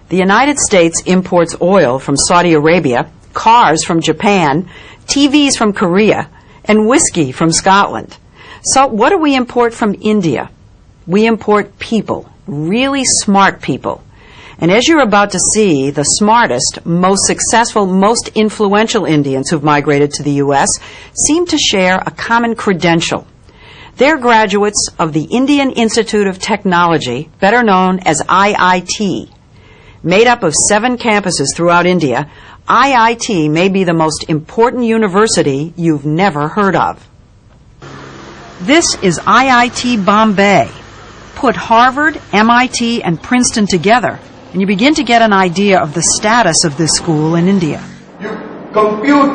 The United States imports oil from Saudi Arabia, cars from Japan, TVs from Korea, and whiskey from Scotland. So what do we import from India? We import people, really smart people. And as you're about to see, the smartest, most successful, most influential Indians who've migrated to the U.S. seem to share a common credential. They're graduates of the Indian Institute of Technology, better known as IIT. Made up of 7 campuses throughout India, IIT may be the most important university you've never heard of. This is IIT Bombay. Put Harvard, MIT, and Princeton together, and you begin to get an idea of the status of this school in India. You compute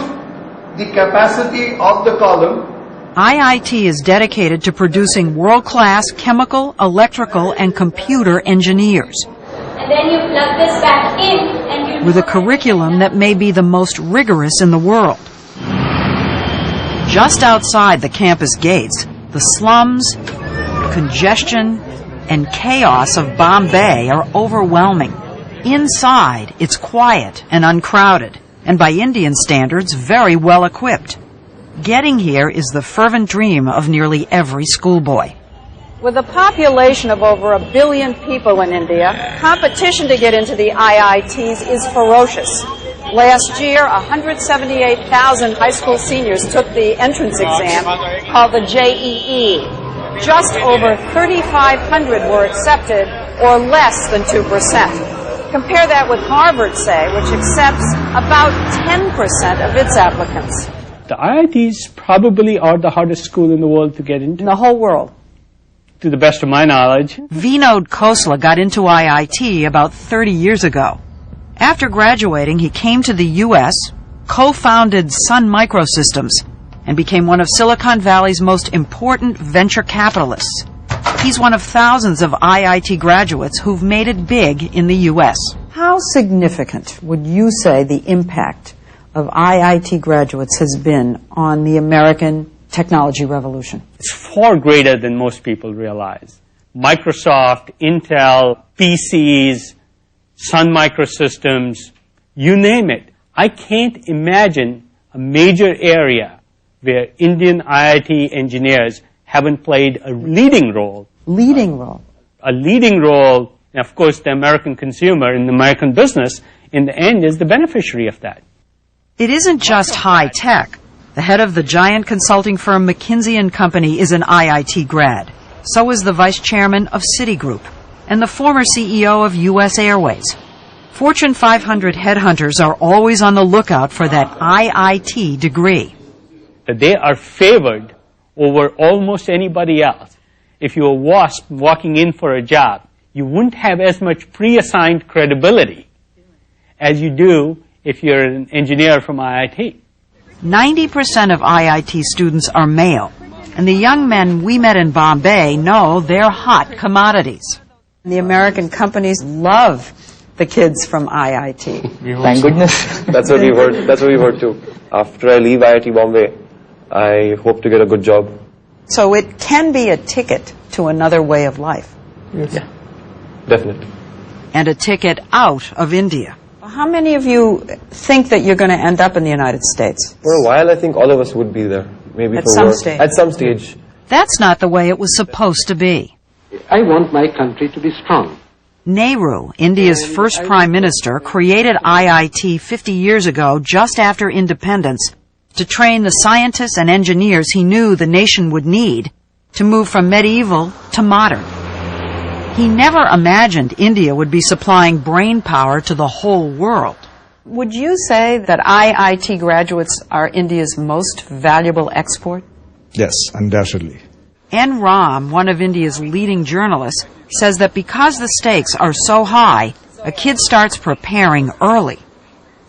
the capacity of the column. IIT is dedicated to producing world-class chemical, electrical, and computer engineers. And then you plug this back in and you... With a curriculum that may be the most rigorous in the world. Just outside the campus gates, the slums, congestion, and chaos of Bombay are overwhelming. Inside, it's quiet and uncrowded, and by Indian standards, very well equipped. Getting here is the fervent dream of nearly every schoolboy. With a population of over 1 billion people in India, competition to get into the IITs is ferocious. Last year, 178,000 high school seniors took the entrance exam called the JEE. Just over 3,500 were accepted, or less than 2%. Compare that with Harvard, say, which accepts about 10% of its applicants. The IITs probably are the hardest school in the world to get into. In the whole world. To the best of my knowledge. Vinod Khosla got into IIT about 30 years ago. After graduating, he came to the U.S., co-founded Sun Microsystems, and became one of Silicon Valley's most important venture capitalists. He's one of thousands of IIT graduates who've made it big in the U.S. How significant would you say the impact of IIT graduates has been on the American technology revolution? It's far greater than most people realize. Microsoft, Intel, PCs, Sun Microsystems, you name it. I can't imagine a major area where Indian IIT engineers haven't played a leading role. Leading role? A leading role, and of course the American consumer and the American business in the end is the beneficiary of that. It isn't just high tech. The head of the giant consulting firm McKinsey & Company is an IIT grad. So is the vice chairman of Citigroup and the former CEO of U.S. Airways. Fortune 500 headhunters are always on the lookout for that IIT degree. That they are favored over almost anybody else. If you're a WASP walking in for a job, you wouldn't have as much pre-assigned credibility as you do if you're an engineer from IIT. 90% of IIT students are male, and the young men we met in Bombay know they're hot commodities. The American companies love the kids from IIT. Thank goodness. That's what we've heard. That's what we've heard too. After I leave IIT Bombay, I hope to get a good job. So it can be a ticket to another way of life. Yes. Yeah, definitely. And a ticket out of India. How many of you think that you're going to end up in the United States? For a while, I think all of us would be there. Maybe at for some work. stage. At some stage. That's not the way it was supposed to be. I want my country to be strong. Nehru, India's first prime minister, created IIT 50 years ago, just after independence, to train the scientists and engineers he knew the nation would need to move from medieval to modern. He never imagined India would be supplying brain power to the whole world. Would you say that IIT graduates are India's most valuable export? Yes, undoubtedly. N. Ram, one of India's leading journalists, says that because the stakes are so high, a kid starts preparing early.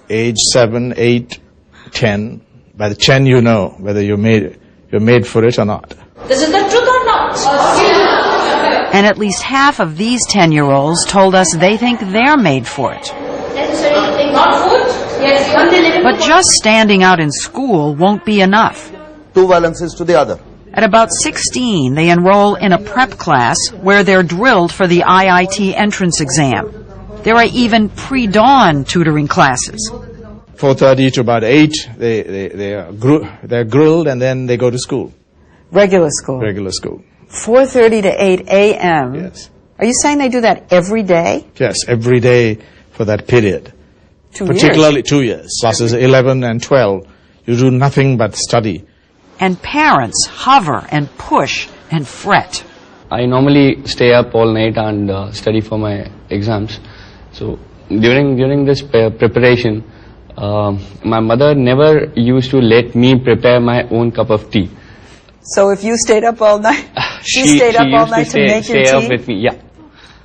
Age 7, 8, 10. By the 10 you know whether you're made for it or not. This is the truth or not? And at least half of these 10-year-olds told us they think they're made for it. Not food? Yes. But just standing out in school won't be enough. Two valences to the other. At about 16, they enroll in a prep class where they're drilled for the IIT entrance exam. There are even pre-dawn tutoring classes. 4:30 to about 8, they're grilled, and then they go to school, Regular school. regular school. 4:30 to 8 a.m. Yes. Are you saying they do that every day? Yes, every day for that period. 2 years. Particularly 2 years. Classes 11 and 12, you do nothing but study. And parents hover and push and fret. I normally stay up all night and study for my exams. So during this preparation, my mother never used to let me prepare my own cup of tea. So if you stayed up all night, she stayed up all night to make your stay tea? up with me, yeah.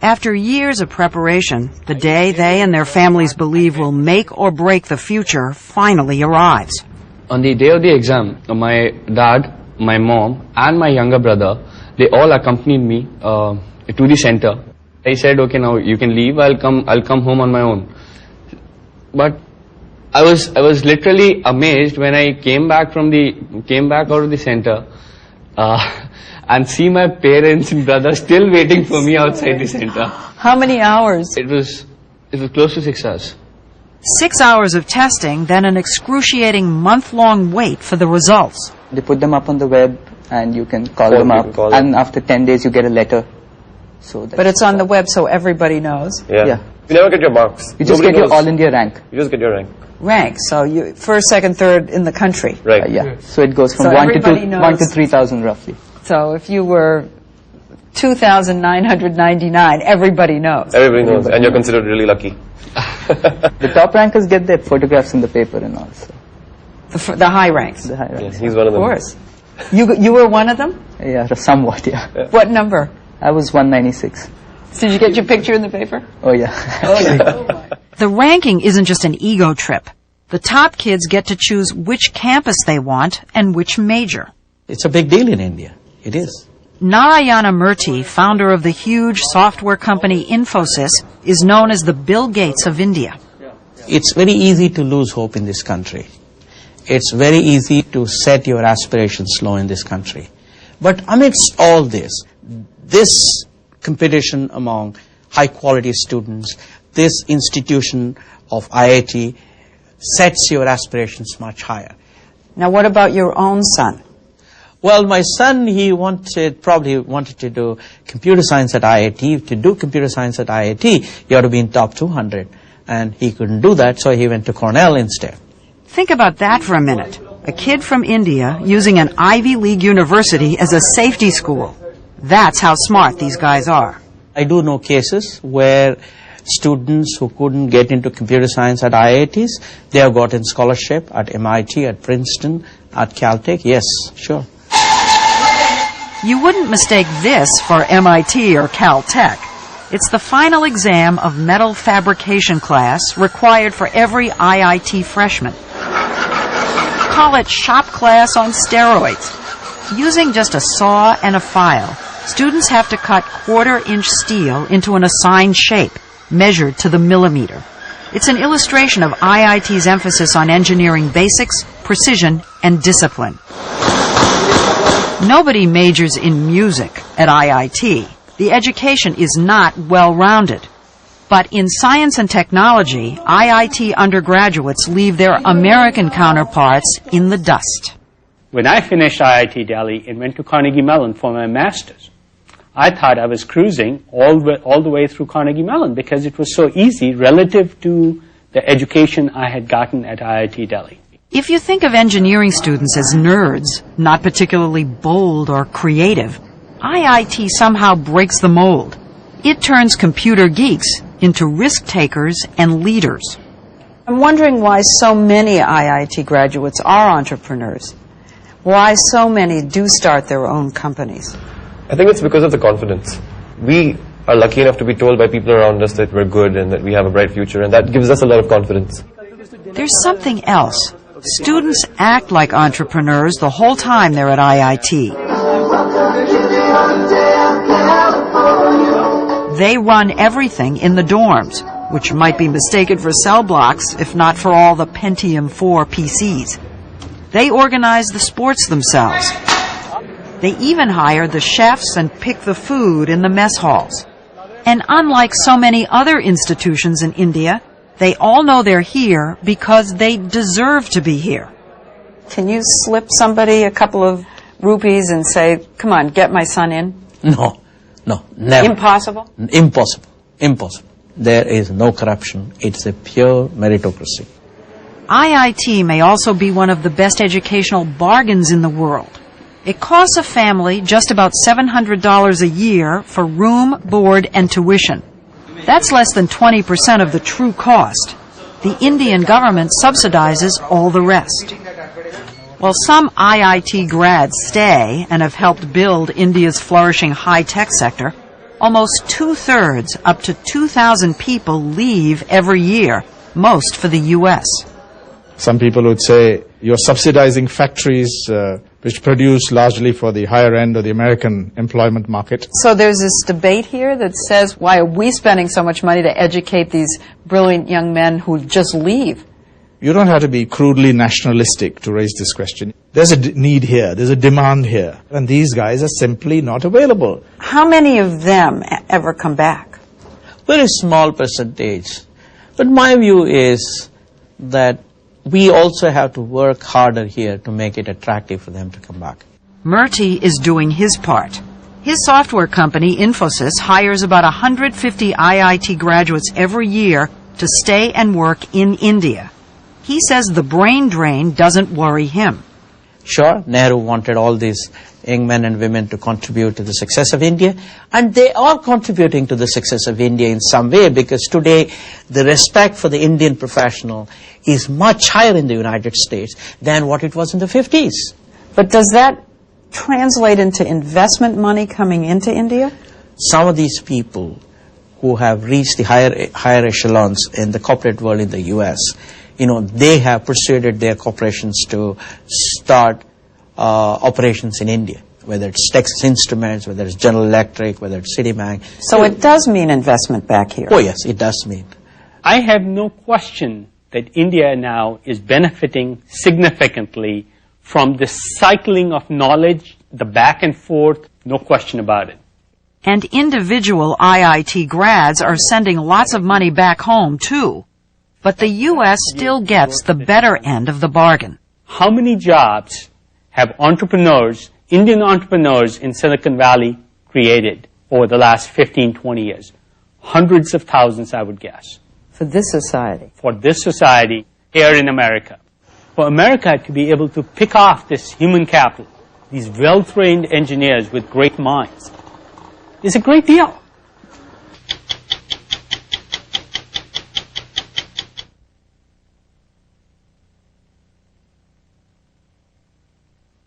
After years of preparation, the day they and their families believe will make or break the future finally arrives. On the day of the exam, my dad, my mom, and my younger brother, they all accompanied me to the center. I said, okay, now you can leave. I'll come home on my own. But I was literally amazed when I came back out of the center and see my parents and brother still waiting for me outside the center. How many hours? It was close to 6 hours. 6 hours of testing, then an excruciating month-long wait for the results. They put them up on the web and you can call Or them you up, can call and them. after 10 days you get a letter. So But it's on the web so everybody knows. Yeah. You never get your marks. You just Nobody get your knows. all India rank. You just get your rank. Rank, so you first, second, third in the country. Right. Yeah. So it goes from So 1 everybody to knows. 3,000 roughly. So if you were 2,999, everybody knows. Everybody knows. And you're considered really lucky. The top rankers get their photographs in the paper and all. So The high ranks, the of high ranks. Yes, he's one of them. course. You were one of them? Yeah, somewhat, yeah. What number? I was 196. Did you get your picture in the paper? Oh, yeah. The ranking isn't just an ego trip. The top kids get to choose which campus they want and which major. It's a big deal in India. It is. Narayana Murthy, founder of the huge software company Infosys, is known as the Bill Gates of India. It's very easy to lose hope in this country. It's very easy to set your aspirations low in this country. But amidst all this competition among high-quality students, this institution of IIT sets your aspirations much higher. Now, what about your own son? Well, my son, he probably wanted to do computer science at IIT. To do computer science at IIT, you have to be in top 200. And he couldn't do that, so he went to Cornell instead. Think about that for a minute. A kid from India using an Ivy League university as a safety school. That's how smart these guys are. I do know cases where students who couldn't get into computer science at IITs, they have gotten scholarship at MIT, at Princeton, at Caltech. Yes, sure. You wouldn't mistake this for MIT or Caltech. It's the final exam of metal fabrication class required for every IIT freshman. Call it shop class on steroids. Using just a saw and a file, students have to cut quarter-inch steel into an assigned shape, measured to the millimeter. It's an illustration of IIT's emphasis on engineering basics, precision, and discipline. Nobody majors in music at IIT. The education is not well-rounded. But in science and technology, IIT undergraduates leave their American counterparts in the dust. When I finished IIT Delhi and went to Carnegie Mellon for my master's, I thought I was cruising all the way through Carnegie Mellon because it was so easy relative to the education I had gotten at IIT Delhi. If you think of engineering students as nerds, not particularly bold or creative, IIT somehow breaks the mold. It turns computer geeks into risk-takers and leaders. I'm wondering why so many IIT graduates are entrepreneurs. Why so many do start their own companies. I think it's because of the confidence. We are lucky enough to be told by people around us that we're good and that we have a bright future, and that gives us a lot of confidence. There's something else. Students act like entrepreneurs the whole time they're at IIT. They run everything in the dorms, which might be mistaken for cell blocks if not for all the Pentium 4 PCs. They organize the sports themselves. They even hire the chefs and pick the food in the mess halls. And unlike so many other institutions in India, they all know they're here because they deserve to be here. Can you slip somebody a couple of rupees and say, come on, get my son in? No, never. Impossible? Impossible. There is no corruption. It's a pure meritocracy. IIT may also be one of the best educational bargains in the world. It costs a family just about $700 a year for room, board, and tuition. That's less than 20% of the true cost. The Indian government subsidizes all the rest. While some IIT grads stay and have helped build India's flourishing high-tech sector, almost 2/3, up to 2,000 people leave every year, most for the U.S. Some people would say you're subsidizing factories which produce largely for the higher end of the American employment market. So there's this debate here that says, why are we spending so much money to educate these brilliant young men who just leave? You don't have to be crudely nationalistic to raise this question. There's a need here, there's a demand here, and these guys are simply not available. How many of them ever come back? Very small percentage. But my view is that we also have to work harder here to make it attractive for them to come back. Murthy is doing his part. His software company, Infosys, hires about 150 IIT graduates every year to stay and work in India. He says the brain drain doesn't worry him. Sure, Nehru wanted all these young men and women to contribute to the success of India, and they are contributing to the success of India in some way, because today the respect for the Indian professional is much higher in the United States than what it was in the 50s. But does that translate into investment money coming into India? Some of these people who have reached the higher echelons in the corporate world in the U.S., they have persuaded their corporations to start operations in India, whether it's Texas Instruments, whether it's General Electric, whether it's Citibank. So it does mean investment back here? Oh, yes, it does mean. I have no question that India now is benefiting significantly from the cycling of knowledge, the back and forth, no question about it. And individual IIT grads are sending lots of money back home, too. But the U.S. still gets the better end of the bargain. How many jobs have entrepreneurs, Indian entrepreneurs in Silicon Valley created over the last 15, 20 years? Hundreds of thousands, I would guess. For this society? For this society here in America. For America to be able to pick off this human capital, these well-trained engineers with great minds, is a great deal.